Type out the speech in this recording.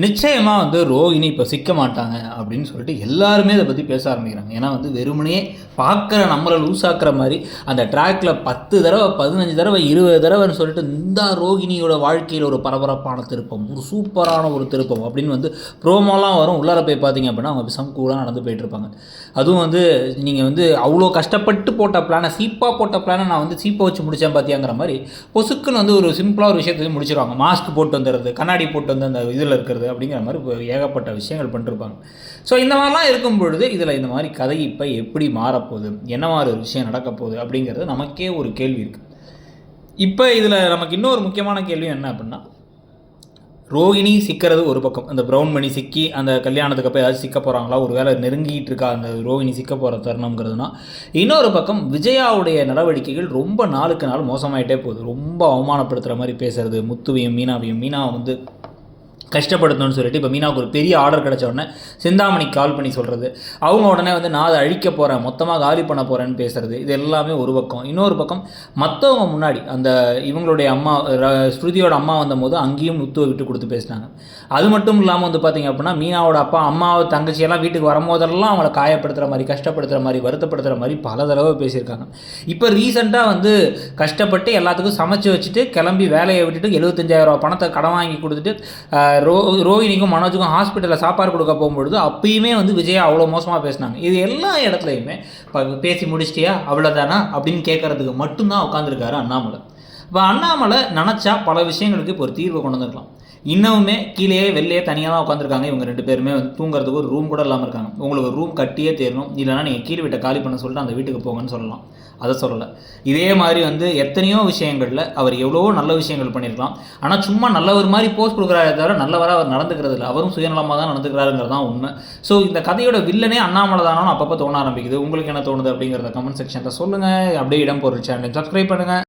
நிச்சயமா ரோகிணி இப்ப சிக்க மாட்டாங்க அப்படின்னு சொல்லிட்டு எல்லாருமே இத பத்தி பேச ஆரம்பிக்கிறாங்க. ஏன்னா வெறுமனே பார்க்குற நம்மள லூஸ் ஆக்குற மாரி, அந்த ட்ராக்ல 10 தடவ, 15 தடவ, 20 தடவன்னு சொல்லிட்டு இந்த ரோகிணியோட வாழ்க்கையில ஒரு பரபரப்பான திருப்பம், ஒரு சூப்பரான ஒரு திருப்பம் அப்படின்னு ப்ரோமோலாம் வரும். உள்ளார போய் பார்த்தீங்க அப்படின்னா, அவங்க பேசாம கூலா நடந்து போயிட்டுருப்பாங்க. அதுவும் நீங்க அவ்வளோ கஷ்டப்பட்டு போட்ட பிளான, சீப்பா போட்ட பிளான நான் சீப்ப வச்சு முடிச்சேன் பார்த்தியாங்கிற மாரி, பொசுக்குன்னு ஒரு சிம்பிளா ஒரு விஷயத்த முடிச்சிருவாங்க. மாஸ்க் போட்டு வந்துறது, கண்ணாடி போட்டு வந்து அந்த இதில இருக்கிறது அப்படிங்கிற மாதிரி ஏகப்பட்ட விஷயங்கள் பண்ணிருப்பாங்க. ஸோ இந்த மாதிரிலாம் இருக்கும் பொழுது இதில் இந்த மாதிரி கதை இப்போ எப்படி மாறப்போகுது, என்ன மாதிரி ஒரு விஷயம் நடக்க போகுது அப்படிங்கிறது நமக்கே ஒரு கேள்வி இருக்குது. இப்போ இதில் நமக்கு இன்னொரு முக்கியமான கேள்வி என்ன அப்படின்னா, ரோகிணி சிக்கிறது ஒரு பக்கம், அந்த ப்ரௌன் மணி சிக்கி அந்த கல்யாணத்துக்கு அப்போ ஏதாச்சும் சிக்க போகிறாங்களா, ஒரு வேளை நெருங்கிட்டு இருக்கா அந்த ரோகிணி சிக்க போகிற தருணங்கிறதுனா, இன்னொரு பக்கம் விஜயாவுடைய நடவடிக்கைகள் ரொம்ப நாளுக்கு நாள் மோசமாயிட்டே போகுது. ரொம்ப அவமானப்படுத்துகிற மாதிரி பேசுறது, முத்துவையும் மீனாவையும், மீனா கஷ்டப்படுத்தணும்னு சொல்லிட்டு இப்போ மீனாவுக்கு ஒரு பெரிய ஆர்டர் கிடச்ச உடனே சிந்தாமணிக்கு கால் பண்ணி சொல்கிறது, அவங்க உடனே நான் அதை அழிக்க போகிறேன், மொத்தமாக காலி பண்ண போகிறேன்னு பேசுகிறது, இது எல்லாமே ஒரு பக்கம். இன்னொரு பக்கம் மற்றவங்க முன்னாடி அந்த இவங்களுடைய அம்மா ஸ்ருதியோட அம்மா வந்தபோது அங்கேயும் முத்துவை விட்டு கொடுத்து பேசினாங்க. அது மட்டும் இல்லாமல் பார்த்திங்க அப்படின்னா, மீனாவோட அப்பா அம்மாவை தங்கச்சியெல்லாம் வீட்டுக்கு வரும்போதெல்லாம் அவங்கள காயப்படுத்துகிற மாதிரி, கஷ்டப்படுத்துகிற மாதிரி, வருத்தப்படுத்துகிற மாதிரி பல தடவை பேசியிருக்காங்க. இப்போ ரீசெண்டாக கஷ்டப்பட்டு எல்லாத்துக்கும் சமைச்சு வச்சுட்டு கிளம்பி வேலையை விட்டுட்டு 75,000 பணத்தை கடன் வாங்கி கொடுத்துட்டு ரோஹிணிக்கும் மனோஜுக்கும் ஹாஸ்பிட்டலில் சாப்பாடு கொடுக்க போகும்பொழுது அப்பயுமே விஜயா அவ்வளோ மோசமாக பேசினாங்க. இது எல்லா இடத்துலையுமே பேசி முடிச்சிட்டியா அவ்வளோதானா அப்படின்னு கேட்கறதுக்கு மட்டும்தான் உட்காந்துருக்காரு அண்ணாமலை. இப்போ அண்ணாமலை நினச்சா பல விஷயங்களுக்கு இப்போ ஒரு தீர்வு கொண்டு வந்துருக்கலாம். இன்னமுமே கீழேயே வெளியே தனியாக தான் உட்காந்துருக்காங்க. இவங்க 2 பேருமே தூங்குறதுக்கு ஒரு ரூம் கூட இல்லாமல் இருக்காங்க. உங்களுக்கு ஒரு ரூம் கட்டியே தேரணும், இல்லைனா நீங்கள் கீழ் வீட்டை காலி பண்ண சொல்லிட்டு அந்த வீட்டுக்கு போங்கன்னு சொல்லலாம். அதை சொல்லலை. இதே மாதிரி எத்தனையோ விஷயங்களில் அவர் எவ்வளோ நல்ல விஷயங்கள் பண்ணியிருக்கலாம். ஆனால் சும்மா நல்லவர் மாதிரி போஸ்ட் கொடுக்குறாரு தவிர நல்லவராக அவர் நடந்துக்கிறது இல்லை. அவரும் சுயநலமாக தான் நடந்துக்கிறாருங்கிறது தான் உண்மை. ஸோ இந்த கதையோட வில்லனே அண்ணாமலை தானோ அப்பப்போ தோண ஆரம்பிக்குது. உங்களுக்கு என்ன தோணுது அப்படிங்கிறத கமெண்ட் செக்ஷனில் சொல்லுங்கள். அப்படியே இடம் பொருள் சேனலை சப்ஸ்கிரைப் பண்ணுங்கள்.